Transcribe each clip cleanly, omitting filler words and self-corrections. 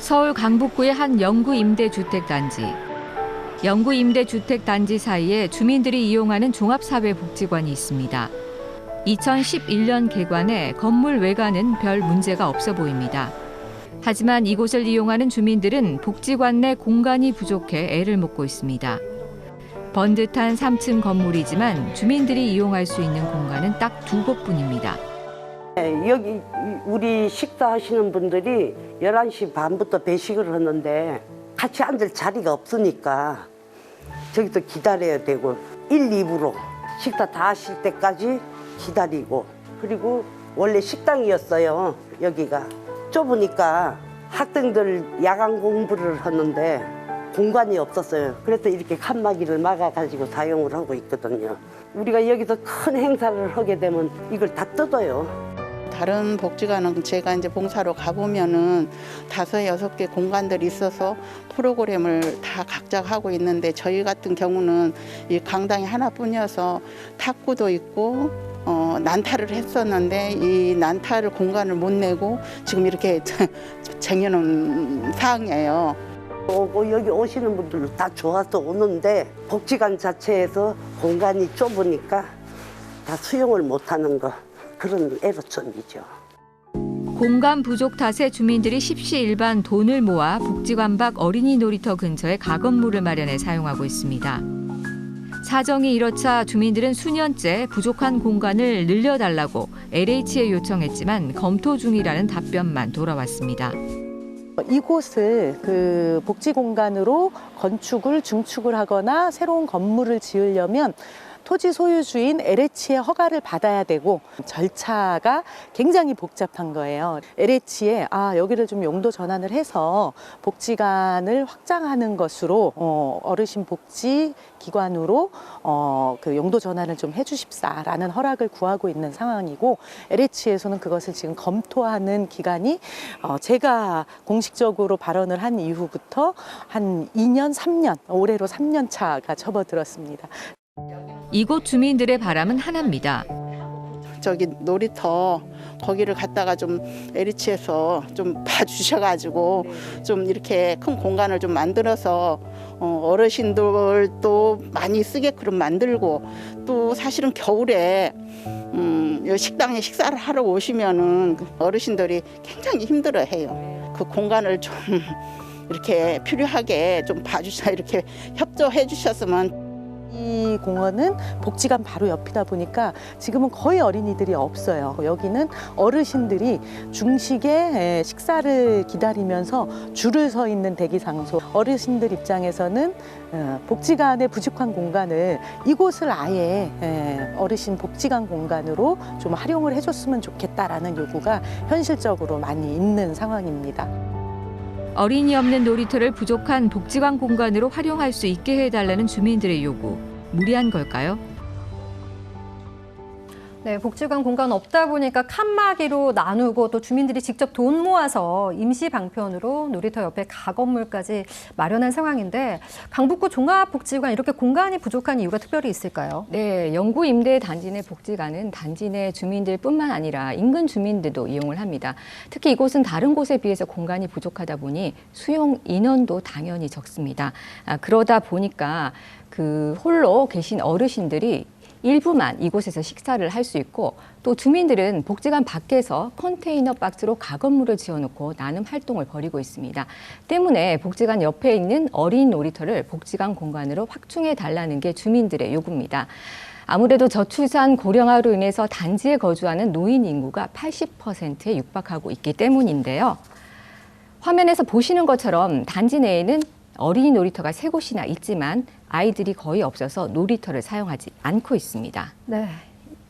서울 강북구의 한 영구 임대주택단지. 영구 임대주택단지 사이에 주민들이 이용하는 종합사회복지관이 있습니다. 2011년 개관해 건물 외관은 별 문제가 없어 보입니다. 하지만 이곳을 이용하는 주민들은 복지관 내 공간이 부족해 애를 먹고 있습니다. 번듯한 3층 건물이지만 주민들이 이용할 수 있는 공간은 딱 2곳뿐입니다. 여기 우리 식사하시는 분들이 11시 반부터 배식을 하는데 같이 앉을 자리가 없으니까 저기서 기다려야 되고 1, 2부로 식사 다 하실 때까지 기다리고, 그리고 원래 식당이었어요. 여기가 좁으니까 학생들 야간 공부를 하는데 공간이 없었어요. 그래서 이렇게 칸막이를 막아가지고 사용을 하고 있거든요. 우리가 여기서 큰 행사를 하게 되면 이걸 다 뜯어요. 다른 복지관은 제가 이제 봉사로 가보면은 5, 6개 공간들이 있어서 프로그램을 다 각자 하고 있는데, 저희 같은 경우는 이 강당이 하나뿐이어서 탁구도 있고 난타를 했었는데 이 난타를 공간을 못 내고 지금 이렇게 쟁여놓은 상황이에요. 여기 오시는 분들도 다 좋아서 오는데 복지관 자체에서 공간이 좁으니까 다 수용을 못하는 거, 그런 애로점이죠. 공간 부족 탓에 주민들이 십시일반 돈을 모아 복지관 밖 어린이 놀이터 근처에 가건물을 마련해 사용하고 있습니다. 사정이 이렇자 주민들은 수년째 부족한 공간을 늘려달라고 LH에 요청했지만 검토 중이라는 답변만 돌아왔습니다. 이곳을 그 복지 공간으로 건축을 중축을 하거나 새로운 건물을 지으려면 토지 소유주인 LH의 허가를 받아야 되고 절차가 굉장히 복잡한 거예요. LH에 여기를 좀 용도 전환을 해서 복지관을 확장하는 것으로 어르신 복지 기관으로 그 용도 전환을 좀 해주십사라는 허락을 구하고 있는 상황이고, LH에서는 그것을 지금 검토하는 기간이 제가 공식적으로 발언을 한 이후부터 한 2년, 3년, 올해로 3년 차가 접어들었습니다. 이곳 주민들의 바람은 하나입니다. 저기 놀이터 거기를 갖다가 좀 LH에서 좀 봐주셔가지고 좀 이렇게 큰 공간을 좀 만들어서 어르신들도 많이 쓰게끔 만들고, 또 사실은 겨울에 이 식당에 식사를 하러 오시면은 어르신들이 굉장히 힘들어해요. 그 공간을 좀 이렇게 필요하게 좀 봐주셔, 이렇게 협조해 주셨으면. 이 공원은 복지관 바로 옆이다 보니까 지금은 거의 어린이들이 없어요. 여기는 어르신들이 중식에 식사를 기다리면서 줄을 서 있는 대기 장소. 어르신들 입장에서는 복지관의 부족한 공간을 이곳을 아예 어르신 복지관 공간으로 좀 활용을 해줬으면 좋겠다라는 요구가 현실적으로 많이 있는 상황입니다. 어린이 없는 놀이터를 부족한 복지관 공간으로 활용할 수 있게 해달라는 주민들의 요구. 무리한 걸까요? 네, 복지관 공간 없다 보니까 칸막이로 나누고 또 주민들이 직접 돈 모아서 임시 방편으로 놀이터 옆에 가건물까지 마련한 상황인데, 강북구 종합복지관 이렇게 공간이 부족한 이유가 특별히 있을까요? 네, 영구 임대 단지 내 복지관은 단지 내 주민들뿐만 아니라 인근 주민들도 이용을 합니다. 특히 이곳은 다른 곳에 비해서 공간이 부족하다 보니 수용 인원도 당연히 적습니다. 그러다 보니까 그 홀로 계신 어르신들이 일부만 이곳에서 식사를 할 수 있고, 또 주민들은 복지관 밖에서 컨테이너 박스로 가건물을 지어놓고 나눔 활동을 벌이고 있습니다. 때문에 복지관 옆에 있는 어린이 놀이터를 복지관 공간으로 확충해 달라는 게 주민들의 요구입니다. 아무래도 저출산 고령화로 인해서 단지에 거주하는 노인 인구가 80%에 육박하고 있기 때문인데요. 화면에서 보시는 것처럼 단지 내에는 어린이 놀이터가 3곳이나 있지만 아이들이 거의 없어서 놀이터를 사용하지 않고 있습니다. 네.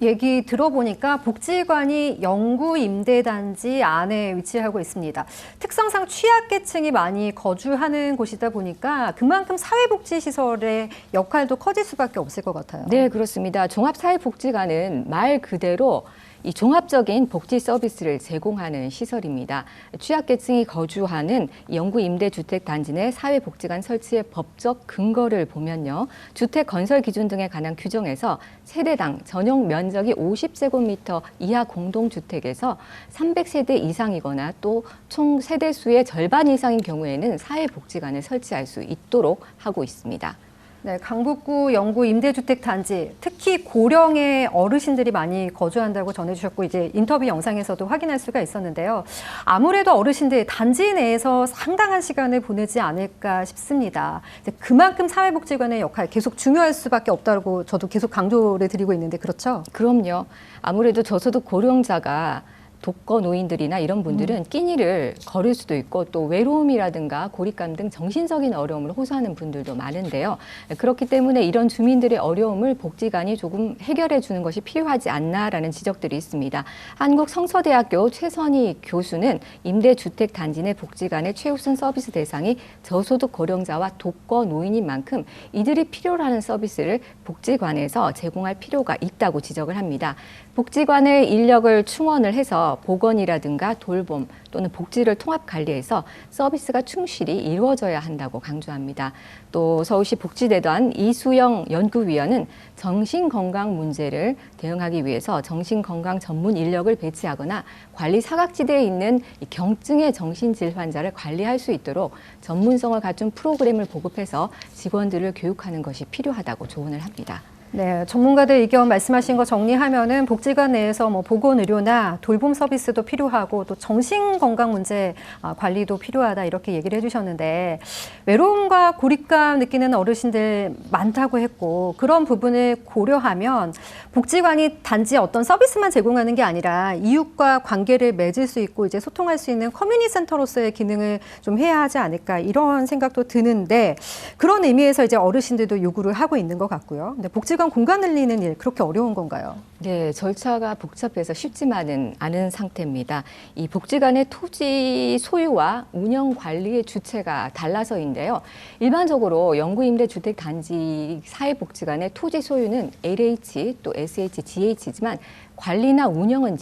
얘기 들어보니까 복지관이 영구 임대단지 안에 위치하고 있습니다. 특성상 취약계층이 많이 거주하는 곳이다 보니까 그만큼 사회복지시설의 역할도 커질 수밖에 없을 것 같아요. 네, 그렇습니다. 종합사회복지관은 말 그대로 이 종합적인 복지 서비스를 제공하는 시설입니다. 취약계층이 거주하는 영구 임대주택 단지 내 사회복지관 설치의 법적 근거를 보면요. 주택 건설 기준 등에 관한 규정에서 세대당 전용 면적이 50제곱미터 이하 공동주택에서 300세대 이상이거나 또 총 세대 수의 절반 이상인 경우에는 사회복지관을 설치할 수 있도록 하고 있습니다. 네, 강북구 영구 임대주택 단지, 특히 고령의 어르신들이 많이 거주한다고 전해주셨고 이제 인터뷰 영상에서도 확인할 수가 있었는데요. 아무래도 어르신들 단지 내에서 상당한 시간을 보내지 않을까 싶습니다. 그만큼 사회복지관의 역할 계속 중요할 수밖에 없다고 저도 계속 강조를 드리고 있는데 그렇죠? 그럼요. 아무래도 저소득 고령자가 독거 노인들이나 이런 분들은 끼니를 거를 수도 있고 또 외로움이라든가 고립감 등 정신적인 어려움을 호소하는 분들도 많은데요. 그렇기 때문에 이런 주민들의 어려움을 복지관이 조금 해결해 주는 것이 필요하지 않나라는 지적들이 있습니다. 한국성서대학교 최선희 교수는 임대주택 단지 내 복지관의 최우선 서비스 대상이 저소득 고령자와 독거 노인인 만큼 이들이 필요로 하는 서비스를 복지관에서 제공할 필요가 있다고 지적을 합니다. 복지관의 인력을 충원을 해서 보건이라든가 돌봄 또는 복지를 통합 관리해서 서비스가 충실히 이루어져야 한다고 강조합니다. 또 서울시 복지대단 이수영 연구위원은 정신건강 문제를 대응하기 위해서 정신건강 전문 인력을 배치하거나 관리 사각지대에 있는 경증의 정신질 환자를 관리할 수 있도록 전문성을 갖춘 프로그램을 보급해서 직원들을 교육하는 것이 필요하다고 조언을 합니다. 네, 전문가들 의견 말씀하신 거 정리하면은 복지관 내에서 뭐 보건 의료나 돌봄 서비스도 필요하고 또 정신 건강 문제 관리도 필요하다 이렇게 얘기를 해주셨는데 외로움과 고립감 느끼는 어르신들 많다고 했고 그런 부분을 고려하면 복지관이 단지 어떤 서비스만 제공하는 게 아니라 이웃과 관계를 맺을 수 있고 이제 소통할 수 있는 커뮤니티 센터로서의 기능을 좀 해야 하지 않을까 이런 생각도 드는데 그런 의미에서 이제 어르신들도 요구를 하고 있는 것 같고요. 근데 복지관 공간 늘리는 일 그렇게 어려운 건가요? 네, 절차가 복잡해서 쉽지만은 않은 상태입니다. 이 복지관의 토지 소유와 운영 관리의 주체가 달라서인데요. 일반적으로 영구임대주택 단지 사회복지관의 토지 소유는 LH 또 SH, GH지만 관리나 운영은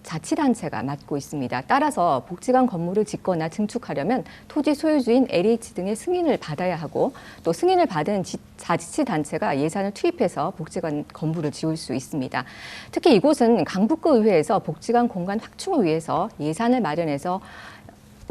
자치단체가 맡고 있습니다. 따라서 복지관 건물을 짓거나 증축하려면 토지 소유주인 LH 등의 승인을 받아야 하고 또 승인을 받은 자치단체가 예산을 투입해서 복지관 건물을 지을 수 있습니다. 특히 이곳은 강북구 의회에서 복지관 공간 확충을 위해서 예산을 마련해서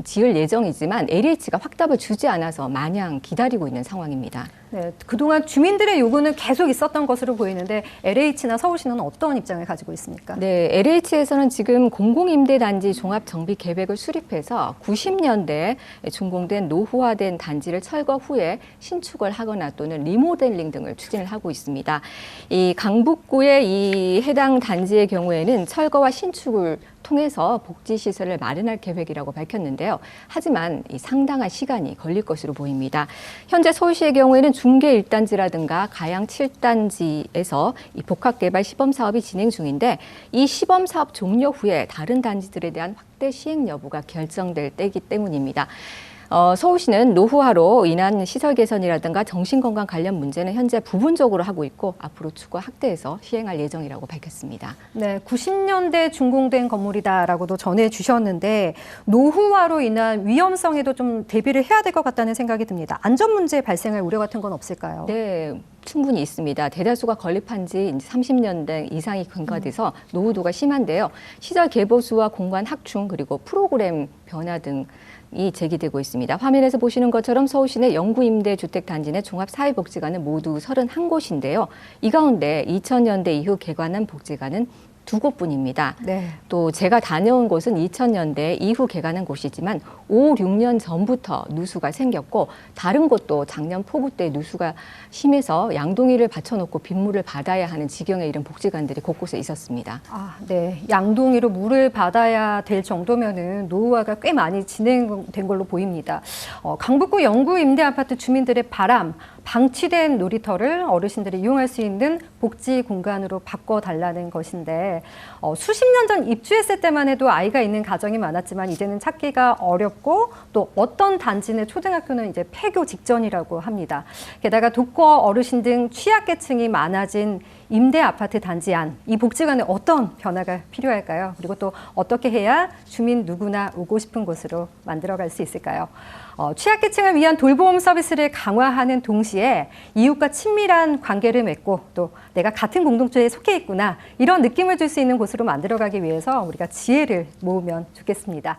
지을 예정이지만 LH가 확답을 주지 않아서 마냥 기다리고 있는 상황입니다. 네, 그동안 주민들의 요구는 계속 있었던 것으로 보이는데 LH나 서울시는 어떤 입장을 가지고 있습니까? 네, LH에서는 지금 공공임대단지 종합정비계획을 수립해서 90년대에 준공된 노후화된 단지를 철거 후에 신축을 하거나 또는 리모델링 등을 추진을 하고 있습니다. 이 강북구의 이 해당 단지의 경우에는 철거와 신축을 통해서 복지시설을 마련할 계획이라고 밝혔는데요. 하지만 이 상당한 시간이 걸릴 것으로 보입니다. 현재 서울시의 경우에는 중계 1단지라든가 가양 7단지에서 이 복합개발 시범사업이 진행 중인데 이 시범사업 종료 후에 다른 단지들에 대한 확대 시행 여부가 결정될 때이기 때문입니다. 서울시는 노후화로 인한 시설 개선이라든가 정신건강 관련 문제는 현재 부분적으로 하고 있고 앞으로 추가 확대해서 시행할 예정이라고 밝혔습니다. 네, 90년대 준공된 건물이다라고도 전해주셨는데 노후화로 인한 위험성에도 좀 대비를 해야 될 것 같다는 생각이 듭니다. 안전 문제 발생할 우려 같은 건 없을까요? 네. 충분히 있습니다. 대다수가 건립한 지 30년대 이상이 경과돼서 노후도가 심한데요. 시설 개보수와 공간 확충 그리고 프로그램 변화 등이 제기되고 있습니다. 화면에서 보시는 것처럼 서울시내 영구임대주택 단지 내 종합사회복지관은 모두 31곳인데요. 이 가운데 2000년대 이후 개관한 복지관은 2곳뿐입니다. 네. 또 제가 다녀온 곳은 2000년대 이후 개관한 곳이지만 5, 6년 전부터 누수가 생겼고 다른 곳도 작년 폭우 때 누수가 심해서 양동이를 받쳐놓고 빗물을 받아야 하는 지경에 이른 복지관들이 곳곳에 있었습니다. 네. 양동이로 물을 받아야 될 정도면은 노후화가 꽤 많이 진행된 걸로 보입니다. 강북구 영구 임대 아파트 주민들의 바람, 방치된 놀이터를 어르신들이 이용할 수 있는 복지 공간으로 바꿔달라는 것인데 수십 년 전 입주했을 때만 해도 아이가 있는 가정이 많았지만 이제는 찾기가 어렵고 또 어떤 단지 내 초등학교는 이제 폐교 직전이라고 합니다. 게다가 독거 어르신 등 취약계층이 많아진 임대 아파트 단지 안, 이 복지관에 어떤 변화가 필요할까요? 그리고 또 어떻게 해야 주민 누구나 오고 싶은 곳으로 만들어갈 수 있을까요? 취약계층을 위한 돌보험 서비스를 강화하는 동시에 이웃과 친밀한 관계를 맺고 또 내가 같은 공동체에 속해 있구나 이런 느낌을 줄 수 있는 곳으로 만들어가기 위해서 우리가 지혜를 모으면 좋겠습니다.